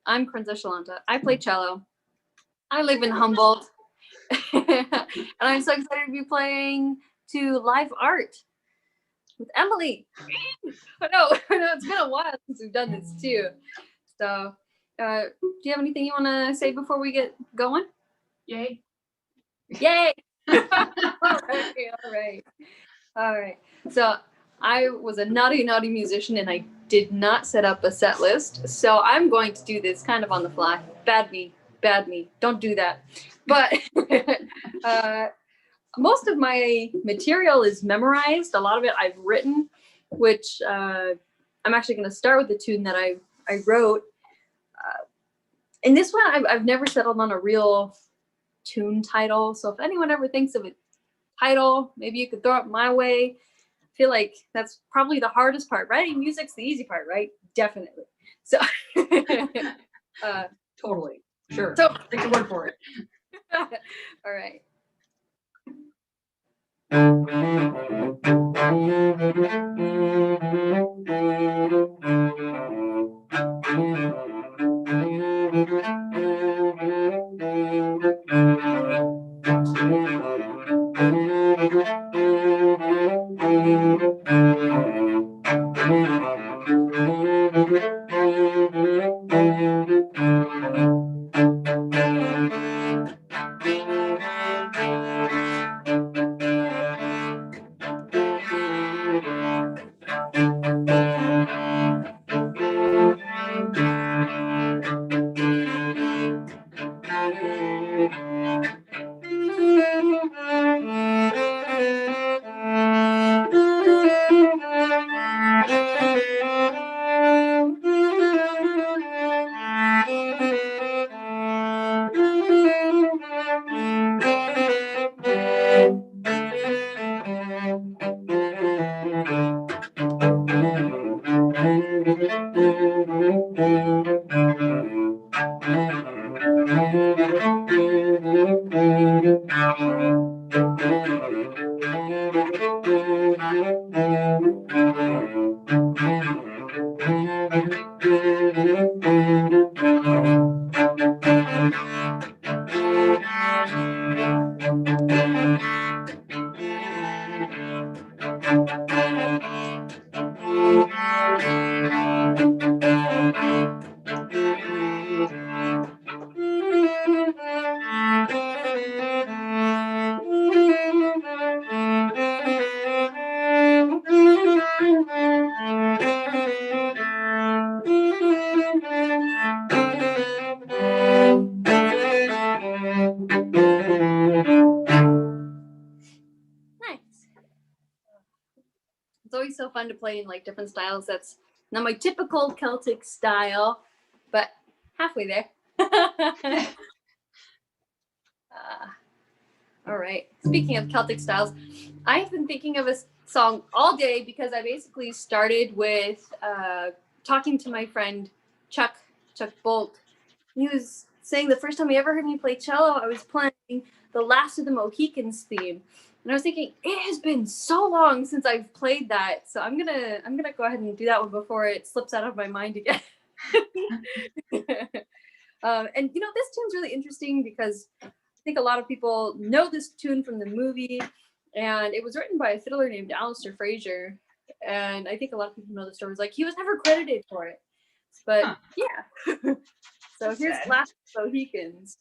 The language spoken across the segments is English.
I'm Princess Shalanta. I play cello. I live in Humboldt. And I'm so excited to be playing to live art with Emily. I know, it's been a while since we've done this too. So, do you have anything you want to say before we get going? Yay. Yay! All right. So I was a naughty musician and I did not set up a set list. So I'm going to do this kind of on the fly. Bad me. Don't do that. But most of my material is memorized. A lot of it I've written, which I'm actually going to start with the tune that I wrote. And this one, I've never settled on a real tune title. So if anyone ever thinks of a title, maybe you could throw it my way. I feel like that's probably the hardest part. Writing music's the easy part, right? Definitely. So totally. Sure. So take the word for it. All right. It's always so fun to play in like different styles. That's not my typical Celtic style, but halfway there. All right. Speaking of Celtic styles, I've been thinking of a song all day because I basically started with talking to my friend Chuck Bolt. He was saying the first time he ever heard me play cello, I was playing the Last of the Mohicans theme. And I was thinking, it has been so long since I've played that. So I'm gonna go ahead and do that one before it slips out of my mind again. And you know, this tune's really interesting because I think a lot of people know this tune from the movie, and it was written by a fiddler named Alistair Fraser. And I think a lot of people know the story. It's like he was never credited for it. But yeah. So here's Last of the Mohicans.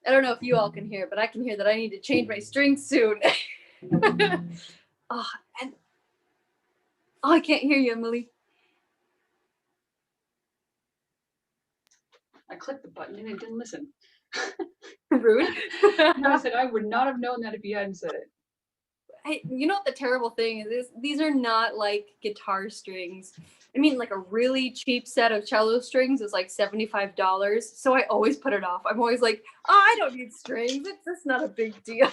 I don't know if you all can hear, but I can hear that I need to change my strings soon. Oh, and I can't hear you, Emily. I clicked the button and it didn't listen. Rude. I said I would not have known that if you hadn't said it. You know what the terrible thing is? These are not like guitar strings. I mean, like a really cheap set of cello strings is like $75. So I always put it off. I'm always like, oh, I don't need strings. It's not a big deal.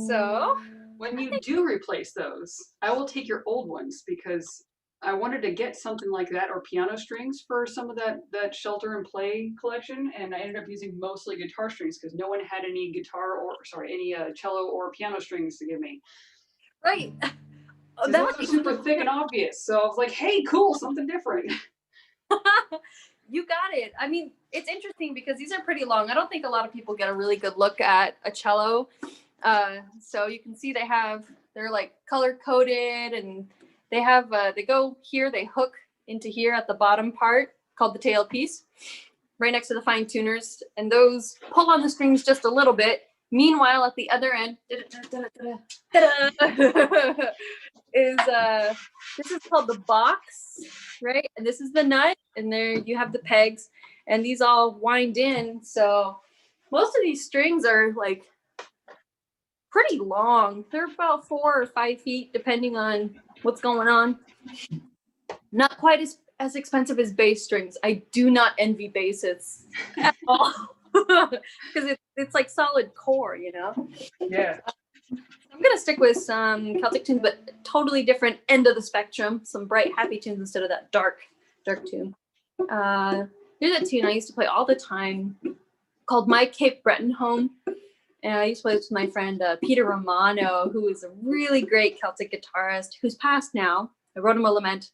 So when you do replace those, I will take your old ones because I wanted to get something like that or piano strings for some of that Shelter and Play collection, and I ended up using mostly guitar strings because no one had any cello or piano strings to give me. Right. Those are super thick and obvious, so I was like, "Hey, cool, something different." You got it. I mean, it's interesting because these are pretty long. I don't think a lot of people get a really good look at a cello. So you can see they're like color coded, and they go here, they hook into here at the bottom part called the tailpiece, right next to the fine tuners, and those pull on the strings just a little bit. Meanwhile, at the other end is this is called the box, right? And this is the nut, and there you have the pegs, and these all wind in. So most of these strings are like pretty long. They're about 4 or 5 feet, depending on what's going on. Not quite as expensive as bass strings. I do not envy basses at all because it's like solid core, you know? Yeah. I'm gonna stick with some Celtic tunes, but totally different end of the spectrum. Some bright, happy tunes instead of that dark tune. Here's a tune I used to play all the time called "My Cape Breton Home," and I used to play with my friend Peter Romano, who is a really great Celtic guitarist who's passed now. I wrote him a lament.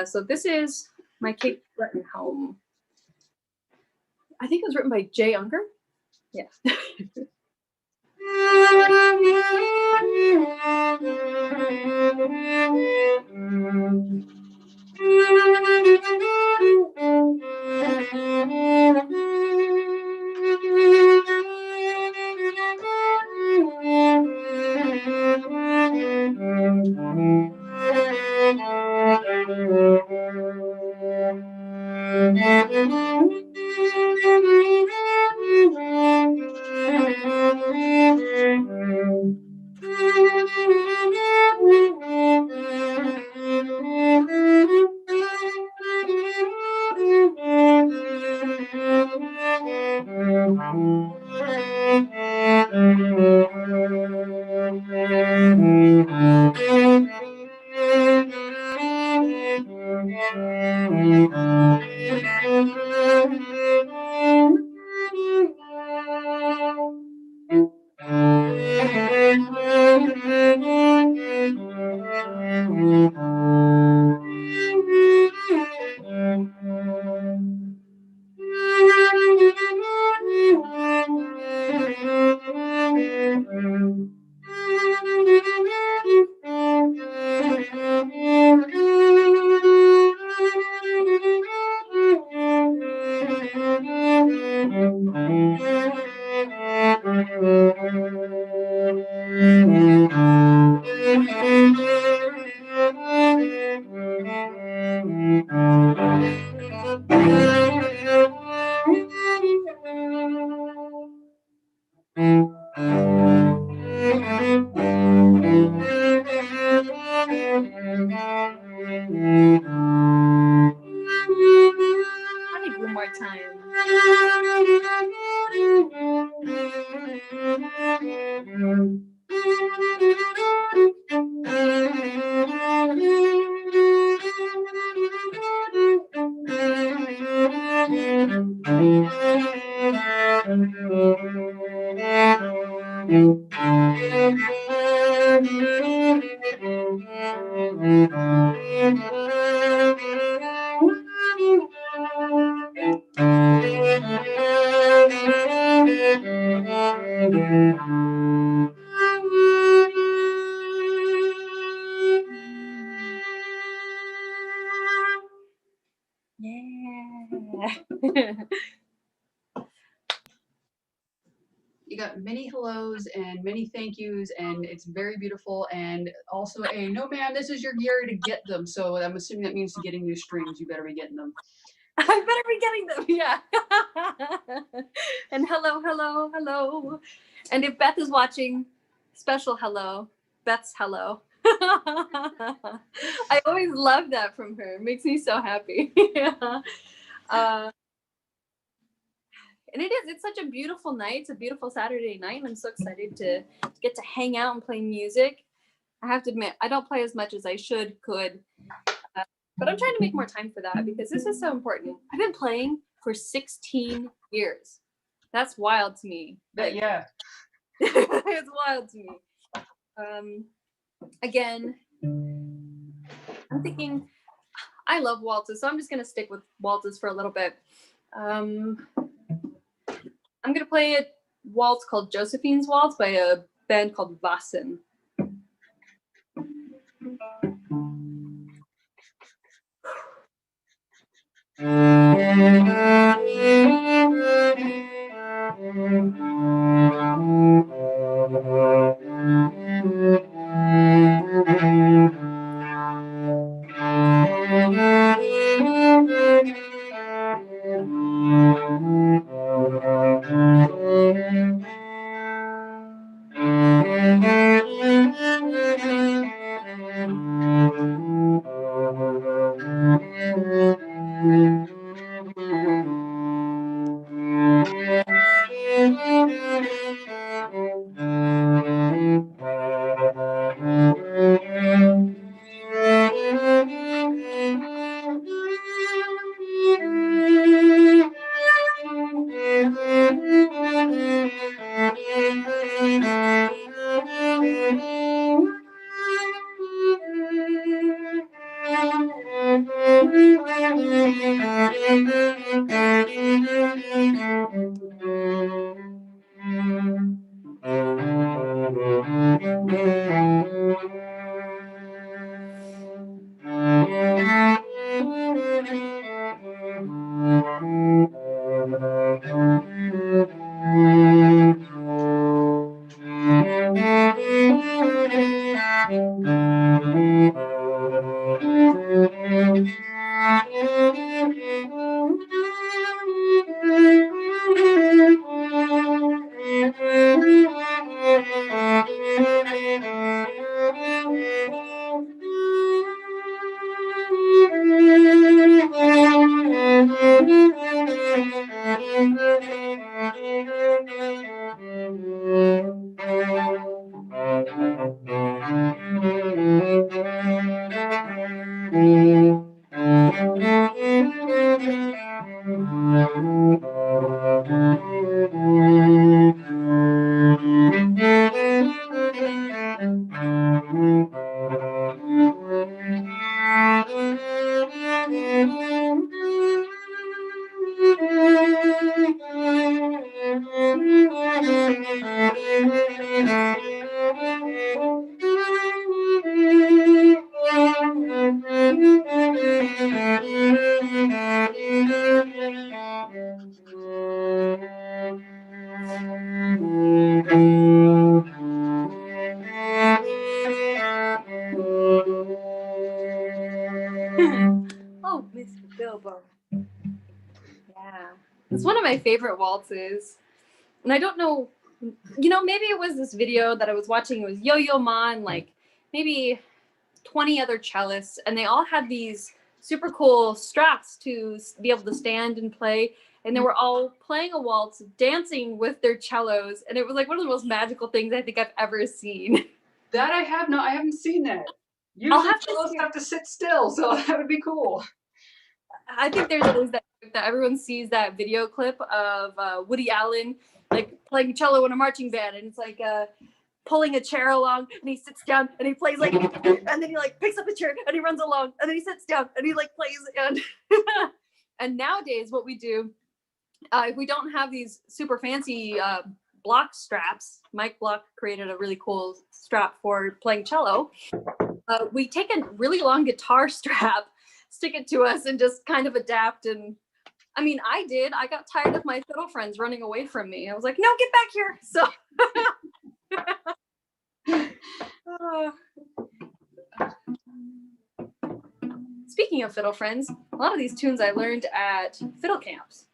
So this is "My Cape Breton Home." I think it was written by Jay Unger. Yeah. I think one more time. Yeah. You got many hellos and many thank yous, and it's very beautiful. And also a no, ma'am, this is your year to get them. So I'm assuming that means to getting new strings. You better be getting them. I better be getting them. Yeah. And hello, hello, hello. And if Beth is watching, special hello. Beth's hello. I always love that from her. It makes me so happy. Yeah. And it's such a beautiful night. It's a beautiful Saturday night. And I'm so excited to get to hang out and play music. I have to admit, I don't play as much as I could. But I'm trying to make more time for that because this is so important. I've been playing for 16 years. That's wild to me. But yeah. It's wild to me. Again, I'm thinking I love waltzes, so I'm just going to stick with waltzes for a little bit. I'm going to play a waltz called Josephine's Waltz by a band called Vassen. Oh, Mr. Bilbo. Yeah. It's one of my favorite waltzes. And I don't know maybe it was this video that I was watching. It was Yo-Yo Ma and like maybe 20 other cellists, and they all had these super cool straps to be able to stand and play. And they were all playing a waltz, dancing with their cellos, and it was like one of the most magical things I think I've ever seen. That I haven't seen that. Usually cellos have to sit still, so that would be cool. I think there's always that everyone sees that video clip of Woody Allen like playing cello in a marching band, and it's like pulling a chair along, and he sits down and he plays like, and then he like picks up a chair and he runs along, and then he sits down and he like plays. And and nowadays what we do, if we don't have these super fancy block straps, Mike Block created a really cool strap for playing cello. We take a really long guitar strap, stick it to us, and just kind of adapt. And I mean, I got tired of my fiddle friends running away from me. I was like, no, get back here. So speaking of fiddle friends, a lot of these tunes I learned at fiddle camps.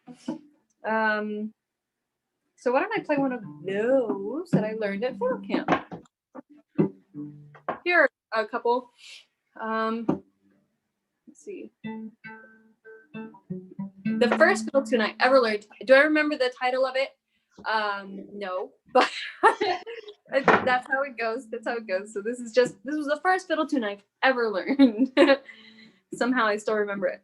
So why don't I play one of those that I learned at fiddle camp? Here are a couple. Let's see. The first fiddle tune I ever learned. Do I remember the title of it? No, but that's how it goes. That's how it goes. So this was the first fiddle tune I've ever learned. Somehow I still remember it.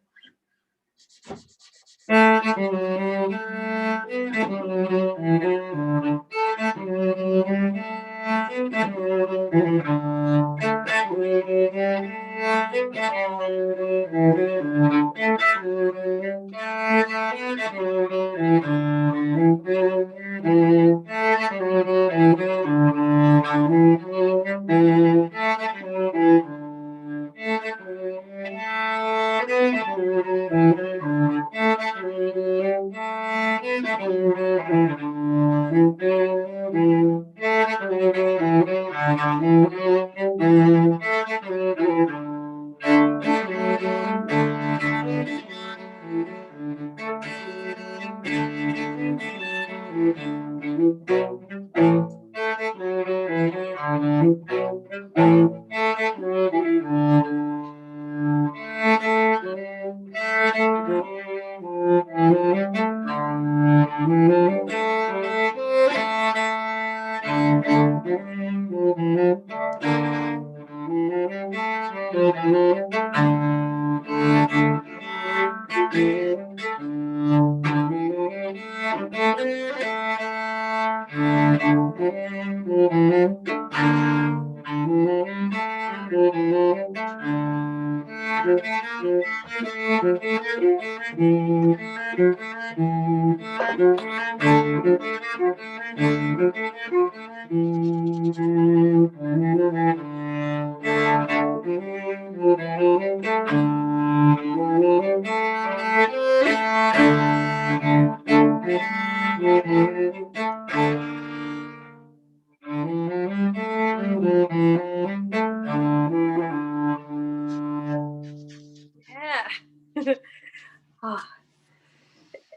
Yeah.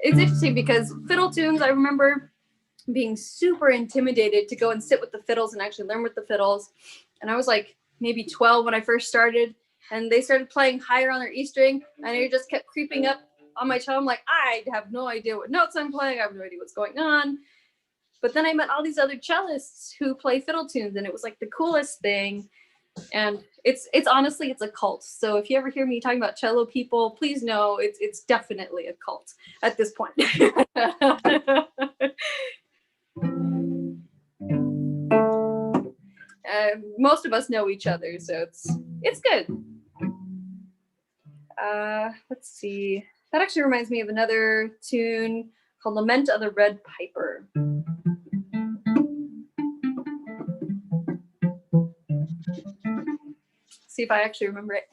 It's interesting because fiddle tunes, I remember being super intimidated to go and sit with the fiddles and actually learn with the fiddles. And I was like maybe 12 when I first started, and they started playing higher on their E string, and it just kept creeping up on my cello. I'm like, I have no idea what notes I'm playing. I have no idea what's going on. But then I met all these other cellists who play fiddle tunes, and it was like the coolest thing. And it's honestly, it's a cult. So if you ever hear me talking about cello people, please know it's definitely a cult at this point. Most of us know each other, so it's good. Let's see. That actually reminds me of another tune called Lament of the Red Piper. See if I actually remember it.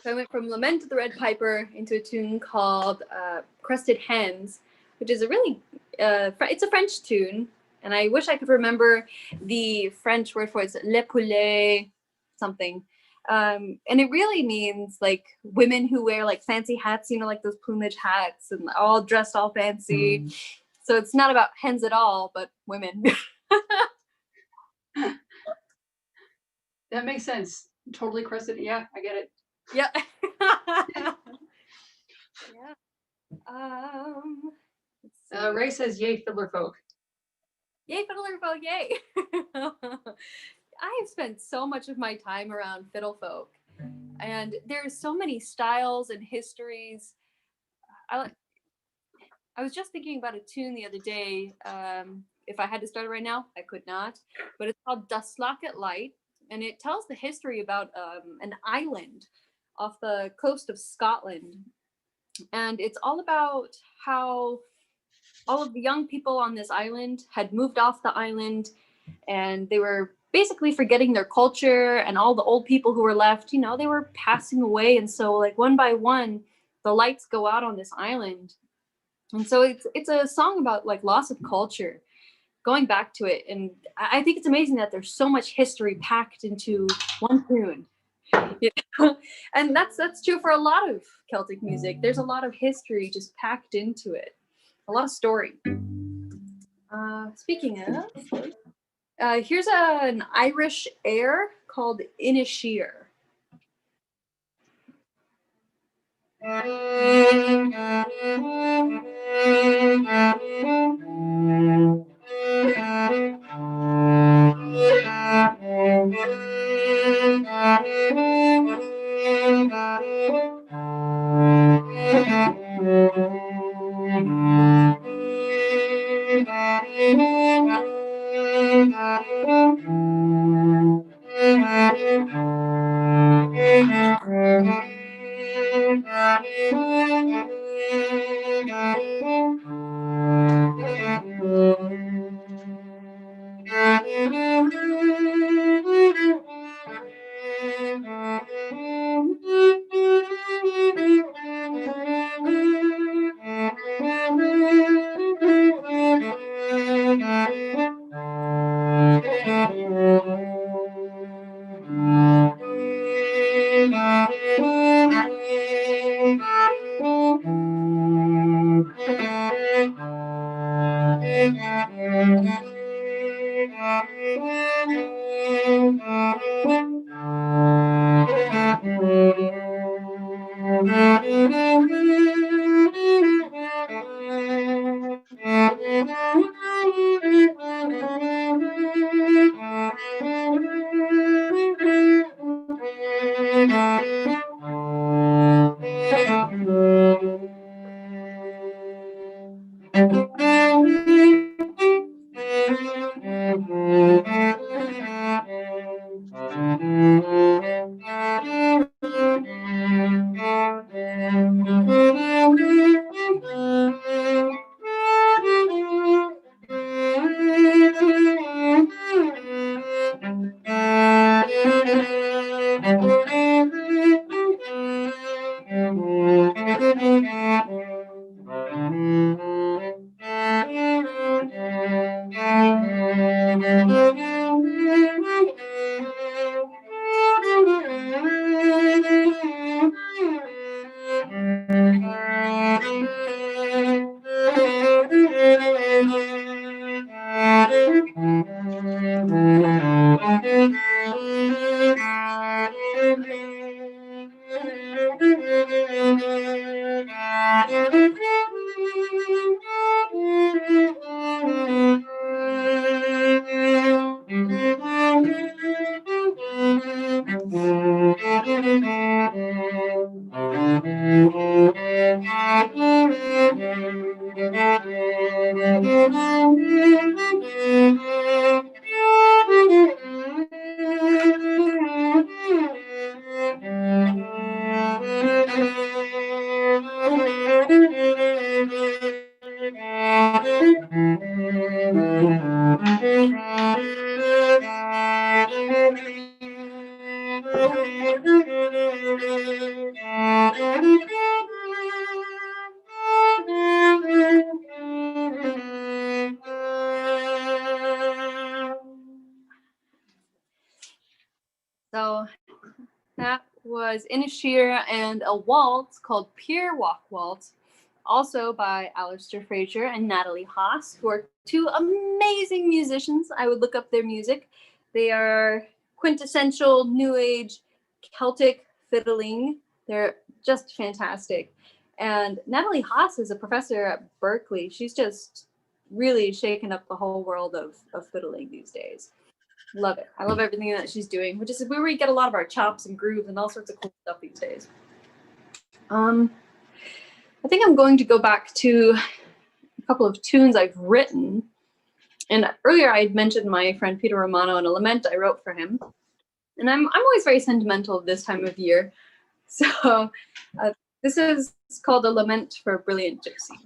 So I went from Lament of the Red Piper into a tune called Crusted Hens, which is a really, it's a French tune. And I wish I could remember the French word for it. It's Le Poulet something. And it really means like women who wear like fancy hats, you know, like those plumage hats and all dressed all fancy. So it's not about hens at all, but women. That makes sense. Totally crescent. Yeah, I get it. Yeah. Yeah. Ray says, "Yay, fiddler folk." Yay, fiddler folk! Yay. I have spent so much of my time around fiddle folk, and there's so many styles and histories. I was just thinking about a tune the other day. If I had to start it right now, I could not. But it's called "Das Locket Light," and it tells the history about an island off the coast of Scotland, and it's all about how all of the young people on this island had moved off the island, and they were basically forgetting their culture, and all the old people who were left, you know, they were passing away. And so like one by one the lights go out on this island, and so it's a song about like loss of culture, going back to it, and I think it's amazing that there's so much history packed into one tune. You know? And that's true for a lot of Celtic music. There's a lot of history just packed into it, a lot of story. Speaking of, here's an Irish air called Inisheer. So that was Inisheer and a waltz called Pier Walk Waltz, also by Alistair Fraser and Natalie Haas, who are two amazing musicians. I would look up their music. They are quintessential New Age Celtic fiddling. They're just fantastic. And Natalie Haas is a professor at Berkeley. She's just really shaken up the whole world of fiddling these days. Love it. I love everything that she's doing, which is where we get a lot of our chops and grooves and all sorts of cool stuff these days. I think I'm going to go back to a couple of tunes I've written. And earlier I had mentioned my friend Peter Romano and a lament I wrote for him. And I'm always very sentimental this time of year. So this is called A Lament for a Brilliant Gypsy.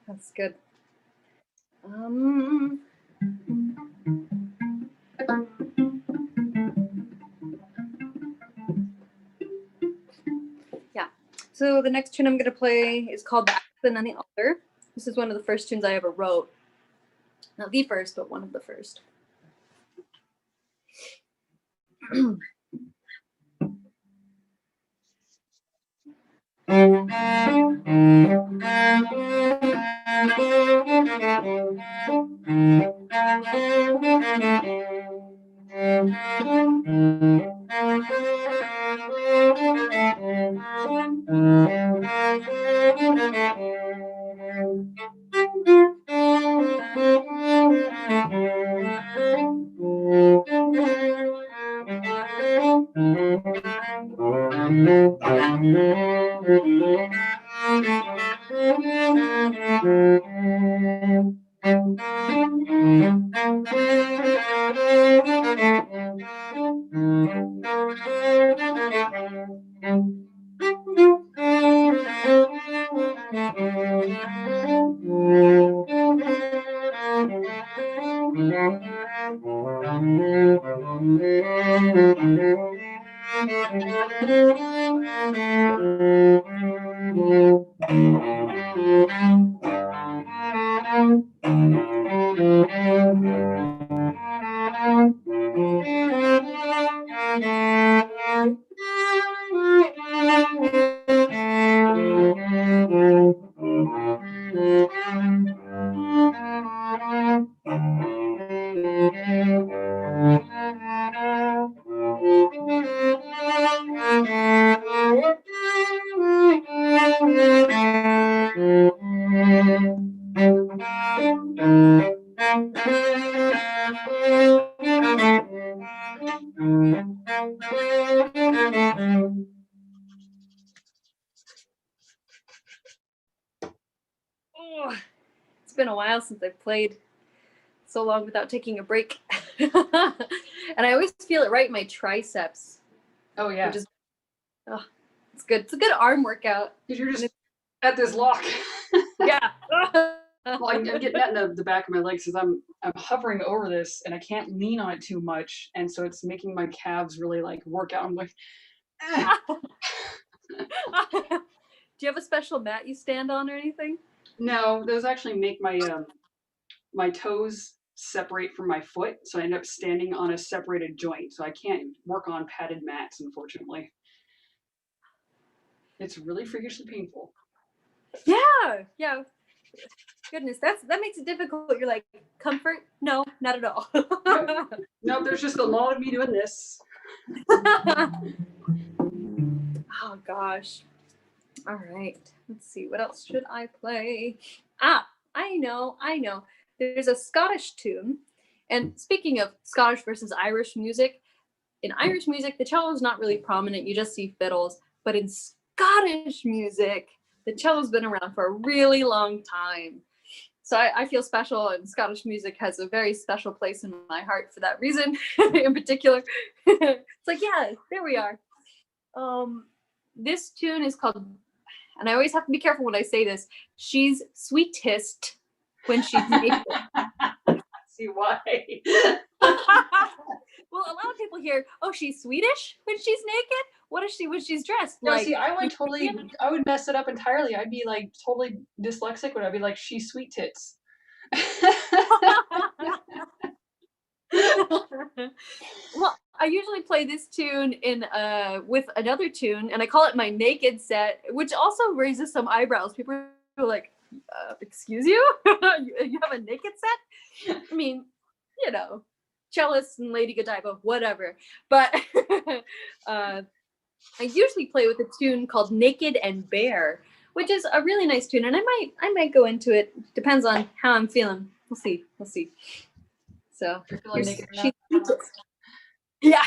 That's good. Um, yeah. So the next tune I'm gonna play is called "The Aspen and the Alder." This is one of the first tunes I ever wrote. Not the first, but one of the first. Oh, it's been a while since I've played so long without taking a break. And I always feel it right in my triceps. Oh yeah. Which is, oh, it's good. It's a good arm workout. Because you're just at this lock. Yeah. Well, I'm getting that in the back of my legs because I'm hovering over this and I can't lean on it too much, and so it's making my calves really like work out. I'm like, eh. Do you have a special mat you stand on or anything? No, those actually make my toes separate from my foot, so I end up standing on a separated joint. So I can't work on padded mats, unfortunately. It's really freakishly painful. Yeah, yeah. Goodness, that makes it difficult. You're like, comfort? No, not at all. Nope, there's just a lot of me doing this. Oh gosh. All right. Let's see. What else should I play? Ah, I know. There's a Scottish tune. And speaking of Scottish versus Irish music, in Irish music, the cello is not really prominent. You just see fiddles. But in Scottish music, the cello's been around for a really long time. So I feel special, and Scottish music has a very special place in my heart for that reason in particular. It's like, yeah, there we are. This tune is called, and I always have to be careful when I say this, she's sweetest when she's naked. See why? Well, a lot of people hear, oh, she's Swedish when she's naked. What is she when she's dressed? No, Like, see, I would mess it up entirely. I'd be like totally dyslexic when I'd be like, she's sweet tits. well, I usually play this tune in with another tune, and I call it my naked set, which also raises some eyebrows. People are like, "Excuse you? You have a naked set?" I mean, you know, cellist and Lady Godiva, whatever. But I usually play with a tune called "Naked and Bare," which is a really nice tune, and I might go into it. Depends on how I'm feeling. We'll see. We'll see. So You're feeling naked she's enough. yeah.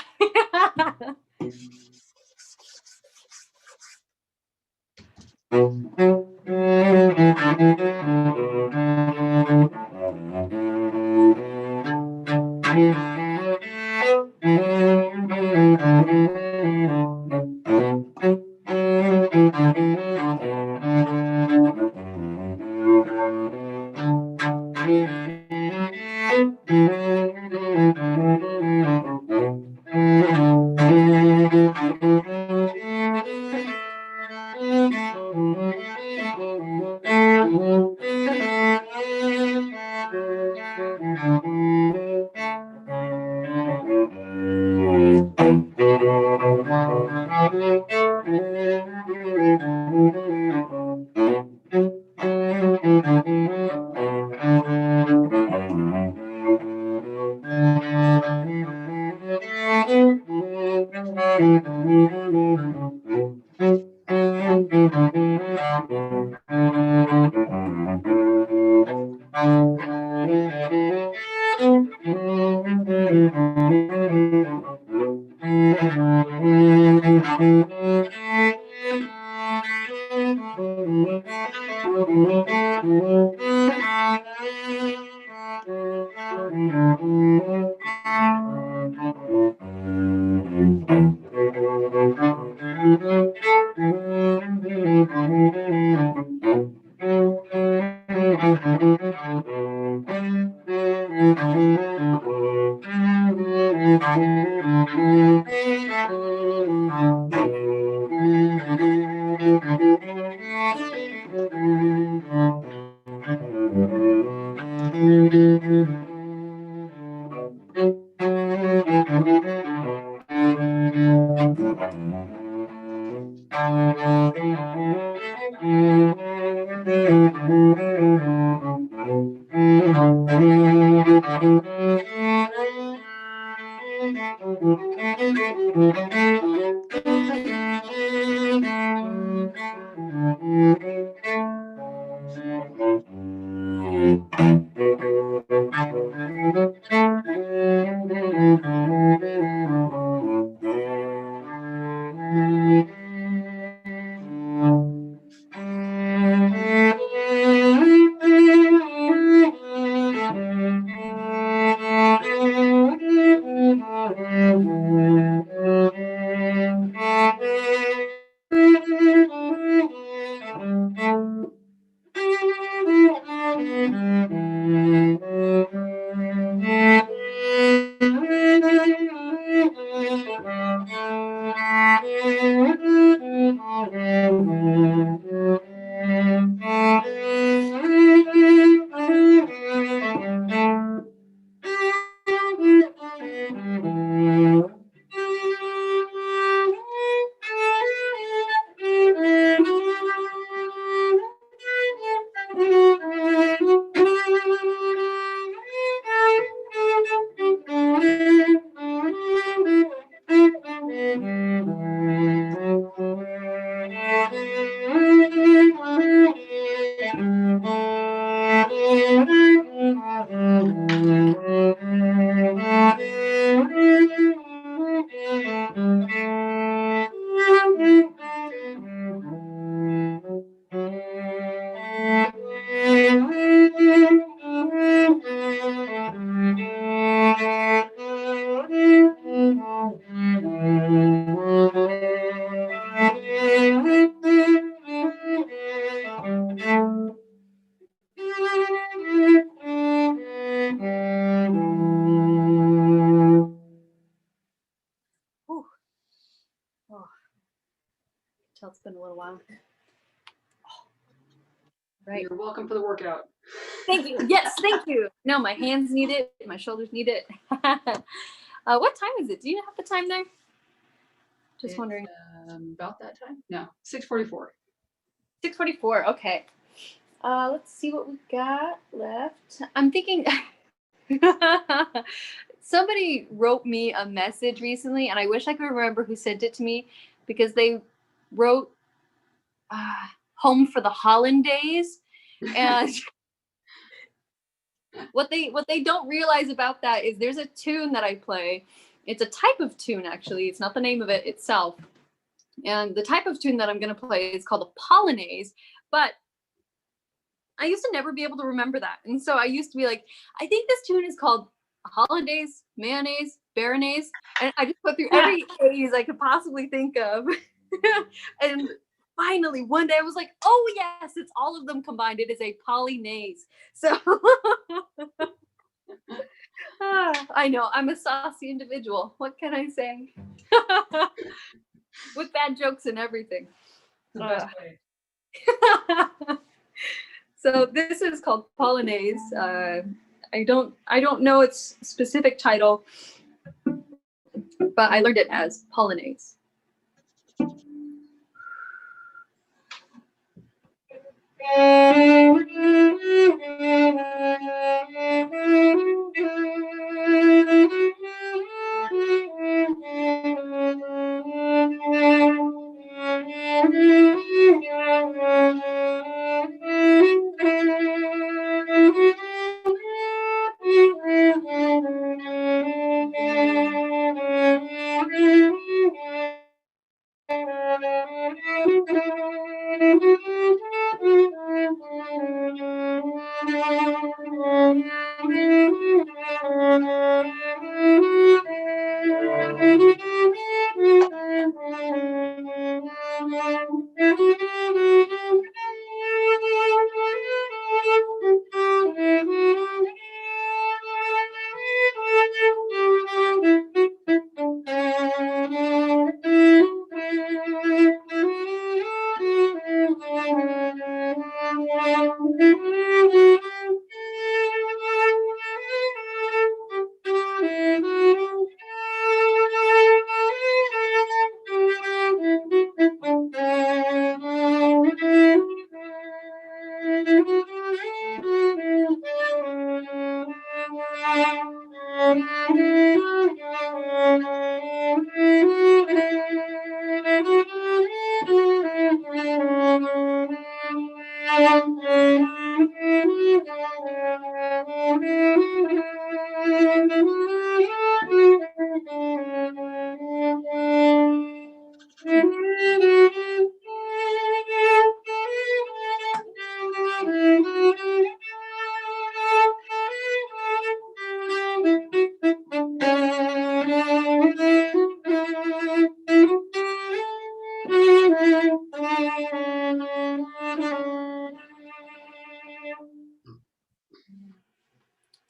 Oh, tell it's been a little while. Right. You're welcome for the workout. Thank you. Yes, thank you. No, my hands need it. My shoulders need it. What time is it? Do you have the time there? Just wondering. About that time? No, 6:44. 6:44. Okay. Let's see what we got left. I'm thinking somebody wrote me a message recently, and I wish I could remember who sent it to me because they wrote "Home for the Hollandaise," and what they don't realize about that is there's a tune that I play. It's a type of tune, actually. It's not the name of it itself. And the type of tune that I'm going to play is called a polonaise, but I used to never be able to remember that. And so I used to be like, I think this tune is called hollandaise, mayonnaise, béarnaise. And I just went through every A's I could possibly think of. And finally, one day I was like, oh, yes, it's all of them combined. It is a polynaise. So I know I'm a saucy individual. What can I say? With bad jokes and everything. The best way. So this is called Polonaise. I don't know its specific title, but I learned it as Polonaise.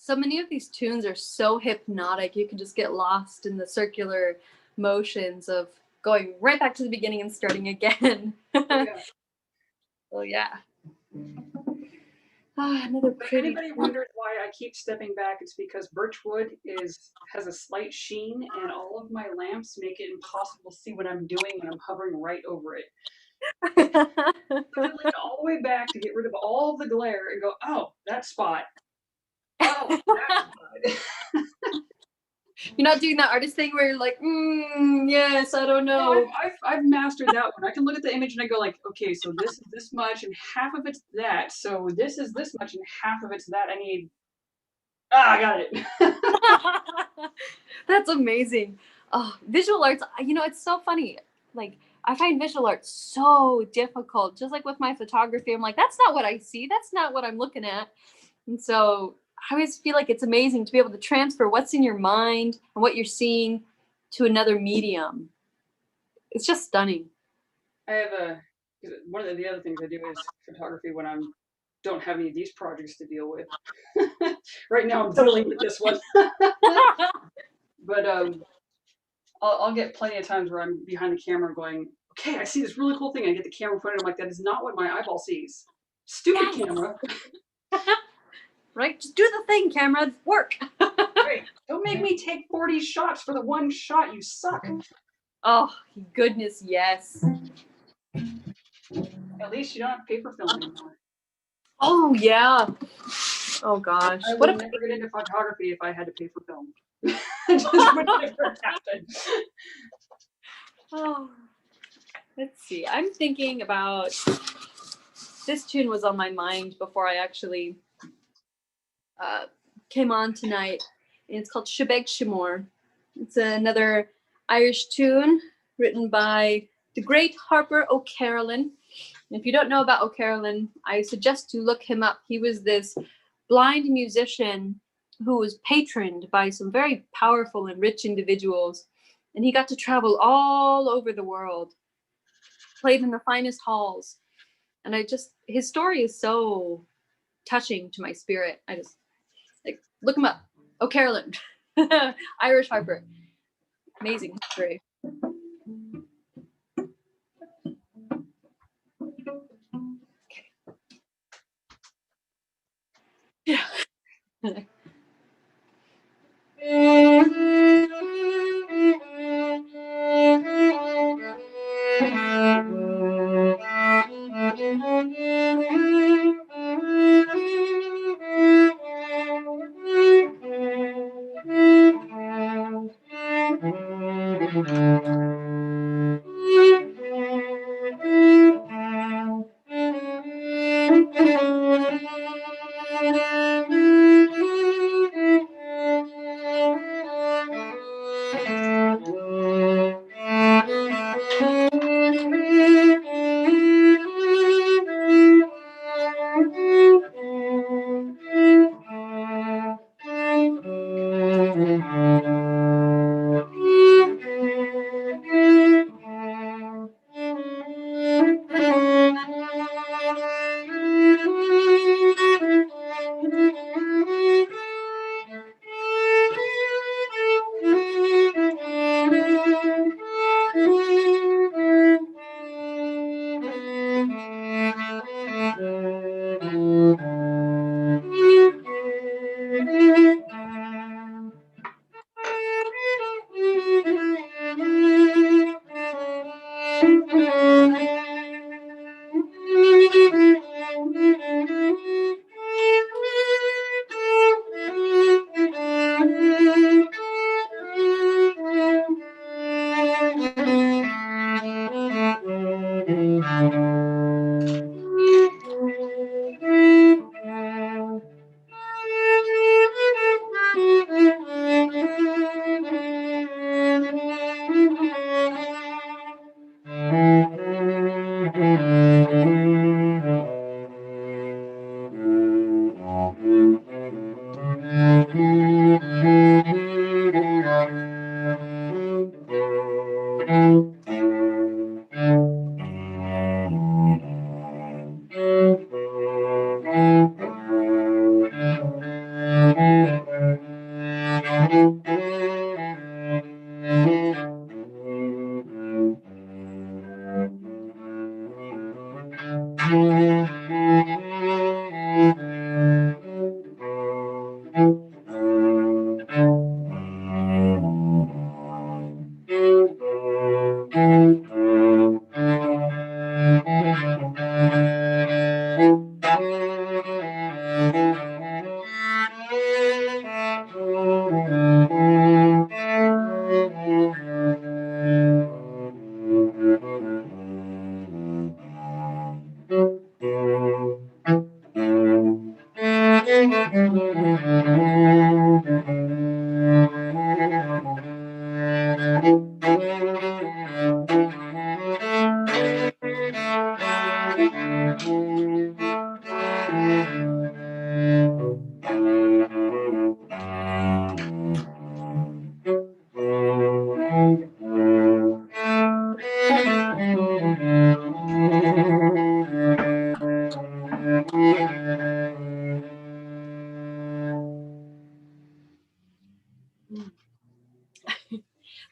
So many of these tunes are so hypnotic, you can just get lost in the circular motions of going right back to the beginning and starting again. Yeah. Oh yeah. Another But if pretty. anybody wonders why I keep stepping back, it's because birchwood has a slight sheen, and all of my lamps make it impossible to see what I'm doing when I'm hovering right over it. So I lean all the way back to get rid of all the glare and go, oh, that spot. Oh, that spot. You're not doing that artist thing where you're like, yes, I don't know. No, I've mastered that one. I can look at the image and I go like, okay, so this is this much and half of it's that. So this is this much and half of it's that. I need. I got it. That's amazing. Oh, visual arts, it's so funny. Like, I find visual arts so difficult. Just like with my photography, I'm like, that's not what I see. That's not what I'm looking at. And so I always feel like it's amazing to be able to transfer what's in your mind and what you're seeing to another medium. It's just stunning. I have one of the other things I do is photography when I don't have any of these projects to deal with. Right now I'm dealing with this one. But I'll get plenty of times where I'm behind the camera going, okay, I see this really cool thing. I get the camera pointed. I'm like, that is not what my eyeball sees. Stupid camera. Right? Just do the thing, camera. Work. Right. Don't make me take 40 shots for the one shot. You suck. Oh, goodness, yes. At least you don't have paper film anymore. Oh, yeah. Oh, gosh. I would never get into photography if I had to pay for film. It just would never happen. Oh, let's see. I'm thinking about, this tune was on my mind before I actually came on tonight. And it's called Shebeg Shimor. It's another Irish tune written by the great Harper O'Carolan. And if you don't know about O'Carolan, I suggest you look him up. He was this blind musician who was patroned by some very powerful and rich individuals. And he got to travel all over the world, played in the finest halls. And his story is so touching to my spirit. I just, like, look him up. O'Carolan, Irish Harper. Amazing history. Yeah.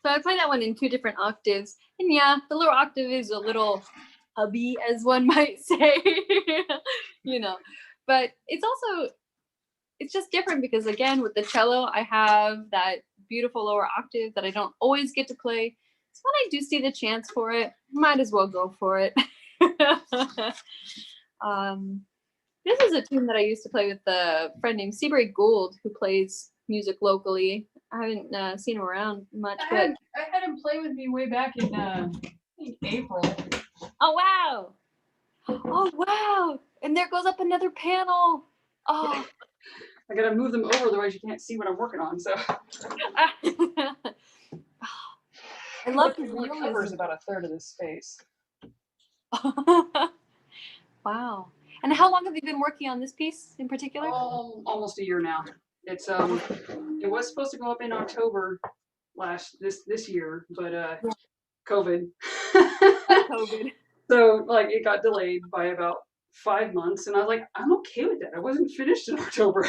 So I play that one in 2 different octaves. And yeah, the lower octave is a little hubby, as one might say, you know. But it's just different because, again, with the cello, I have that beautiful lower octave that I don't always get to play. So when I do see the chance for it, might as well go for it. This is a tune that I used to play with a friend named Seabury Gould, who plays music locally. I haven't seen him around much, but I had him play with me way back in I think April. oh wow! Oh wow! And there goes up another panel. Oh. I gotta move them over, otherwise you can't see what I'm working on. So I love the it covers about a third of this space. Wow. And how long have you been working on this piece in particular? Almost a year now. It's it was supposed to go up in October this year, but COVID. COVID. So like it got delayed by about 5 months, and I was like, I'm okay with that. I wasn't finished in October.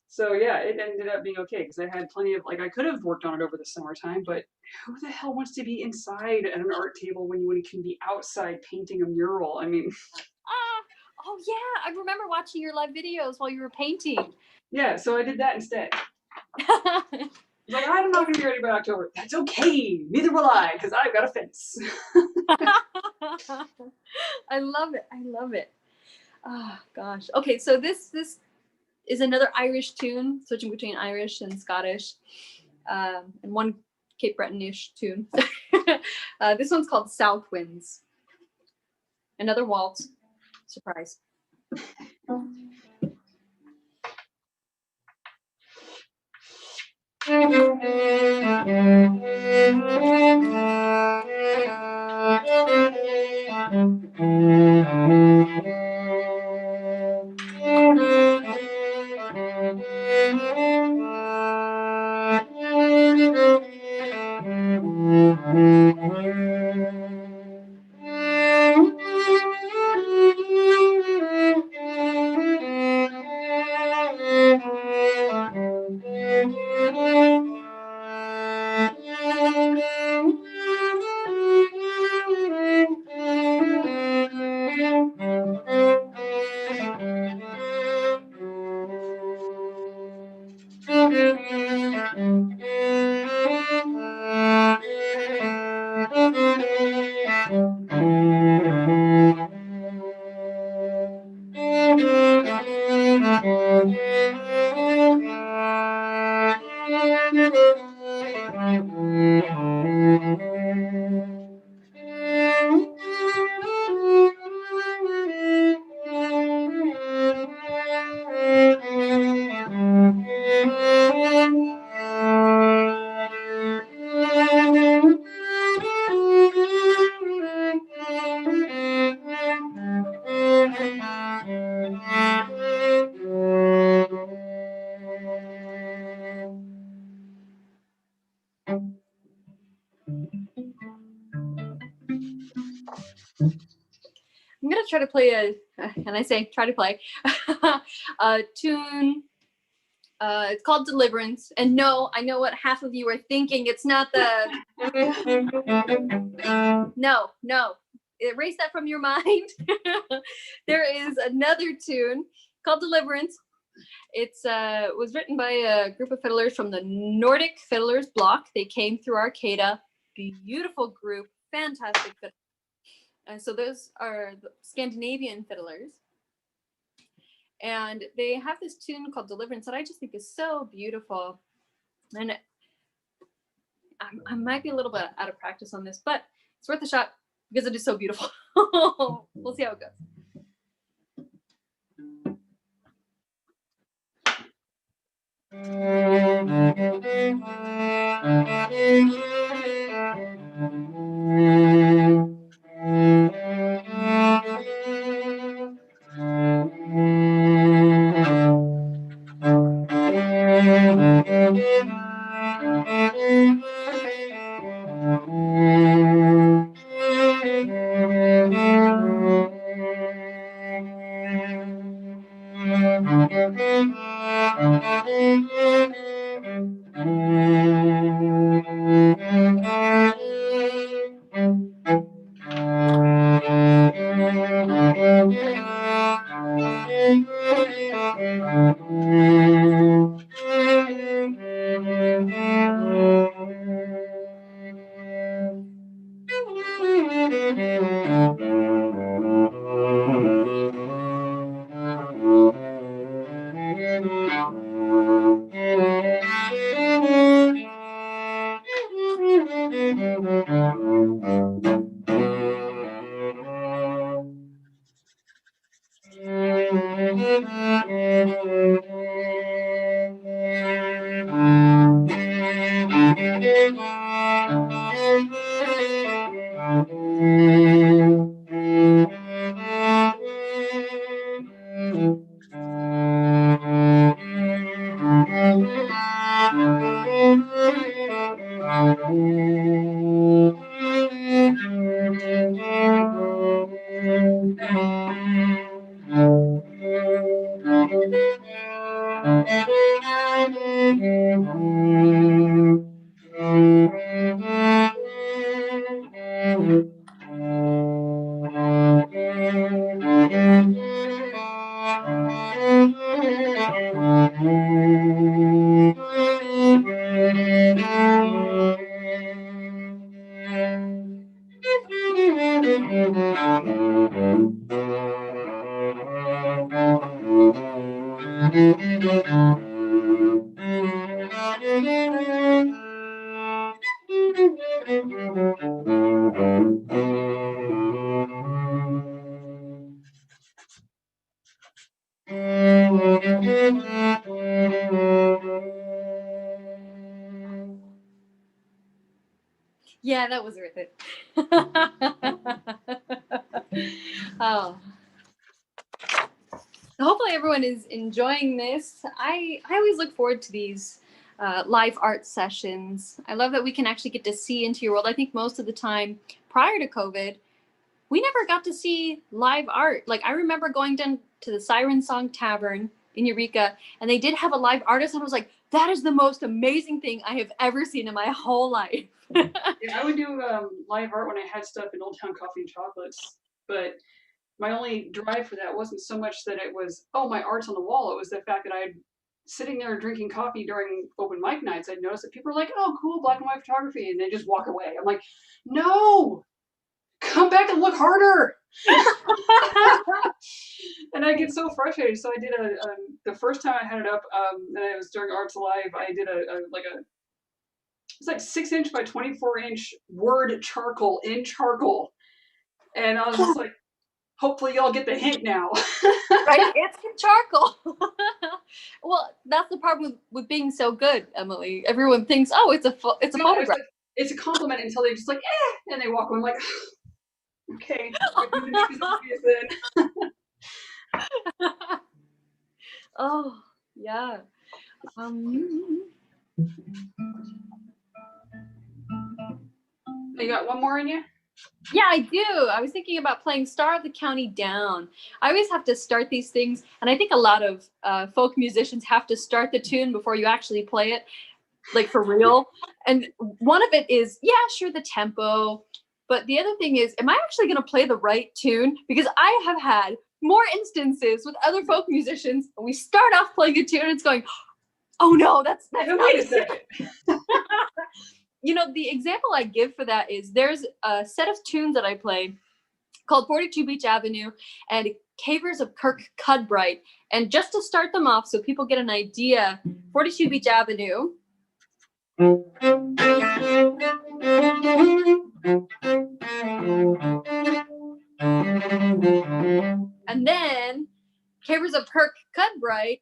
So yeah, it ended up being okay because I had plenty of I could have worked on it over the summertime, but who the hell wants to be inside at an art table when you can be outside painting a mural? I mean, oh yeah, I remember watching your live videos while you were painting. Yeah, so I did that instead. I'm not gonna be ready by October. That's okay. Neither will I, because I've got a fence. I love it. I love it. Oh gosh. Okay, so this is another Irish tune, switching between Irish and Scottish, and one Cape Bretonish tune. This one's called South Winds. Another waltz. Surprise. I'm gonna try to play and I say try to play a tune. It's called Deliverance. And no, I know what half of you are thinking. It's not the. No. Erase that from your mind. There is another tune called Deliverance. It's was written by a group of fiddlers from the Nordic Fiddlers Block. They came through Arcata. Beautiful group, fantastic fiddlers. So those are the Scandinavian fiddlers. And they have this tune called Deliverance that I just think is so beautiful. And I might be a little bit out of practice on this, but it's worth a shot because it is so beautiful. We'll see how it goes. Yeah, that was worth it. Oh. Hopefully everyone is enjoying this. I always look forward to these live art sessions. I love that we can actually get to see into your world. I think most of the time prior to COVID, we never got to see live art. Like I remember going down to the Siren Song Tavern in Eureka, and they did have a live artist, and I was like, that is the most amazing thing I have ever seen in my whole life. Yeah, I would do live art when I had stuff in Old Town Coffee and Chocolates, but my only drive for that wasn't so much that it was, oh, my art's on the wall. It was the fact that I'd sitting there drinking coffee during open mic nights. I'd notice that people were like, oh, cool, black and white photography, and they just walk away. I'm like, no, come back and look harder. And I get so frustrated. So I did the first time I had it up, and it was during Arts Alive, I did it's like 6-inch by 24-inch word charcoal in charcoal. And I was just like, hopefully y'all get the hint now. Right? It's in charcoal. Well, that's the problem with being so good, Emily. Everyone thinks, oh, it's a photograph. It's a compliment until they're just like, and they walk away. I'm like, okay, then. Oh, yeah. You got one more in you? Yeah, I do. I was thinking about playing Star of the County Down. I always have to start these things, and I think a lot of folk musicians have to start the tune before you actually play it, like for real. And one of it is, yeah, sure, the tempo. But the other thing is, am I actually going to play the right tune? Because I have had more instances with other folk musicians, and we start off playing a tune, and it's going, oh no, that's Wait not a second. You know, the example I give for that is there's a set of tunes that I play called 42 Beach Avenue and Cavers of Kirk Cudbright. And just to start them off so people get an idea, 42 Beach Avenue. And then Cavers of Kirk Cudbright.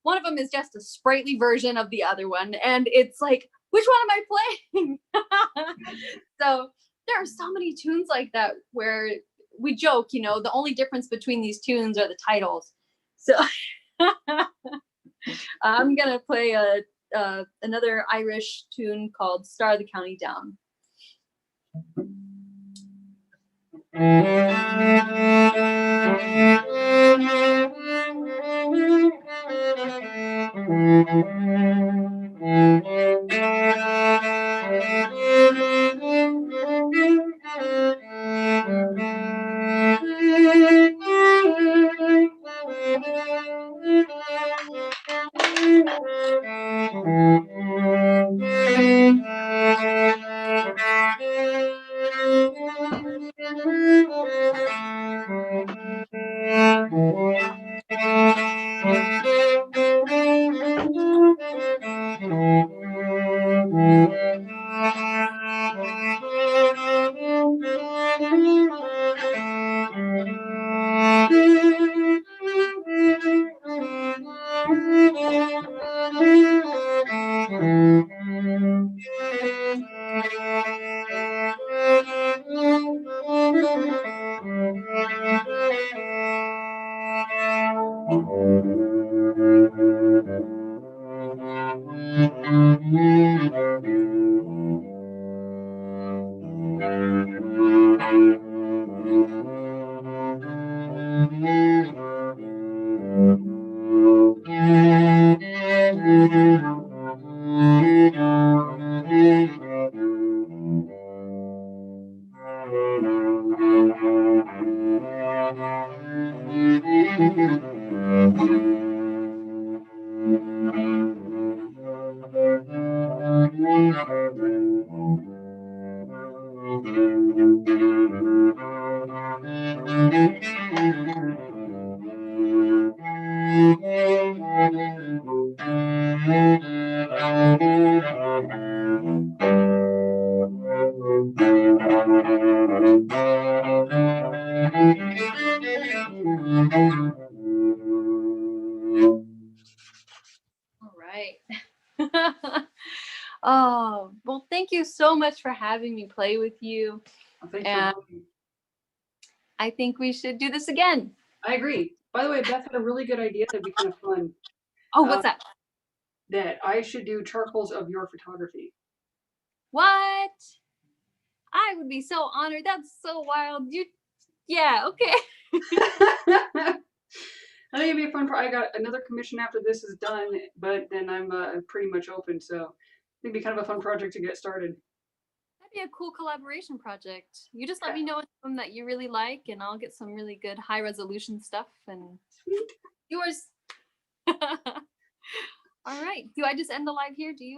One of them is just a sprightly version of the other one, and it's like, which one am I playing? So there are so many tunes like that where we joke, you know, the only difference between these tunes are the titles. So I'm gonna play another Irish tune called Star of the County Down. All right. Oh, well, thank you so much for having me play with you. Thanks for And playing. I think we should do this again. I agree. By the way, Beth had a really good idea that'd be kind of fun. Oh, what's that? That I should do charcoals of your photography. What? I would be so honored. That's so wild. Yeah, okay. I think it'd be a fun. I got another commission after this is done, but then I'm pretty much open. So I think it'd be kind of a fun project to get started. That'd be a cool collaboration project. You just let me know something that you really like, and I'll get some really good high resolution stuff. And Sweet. yours. All right. Do I just end the live here? Do you?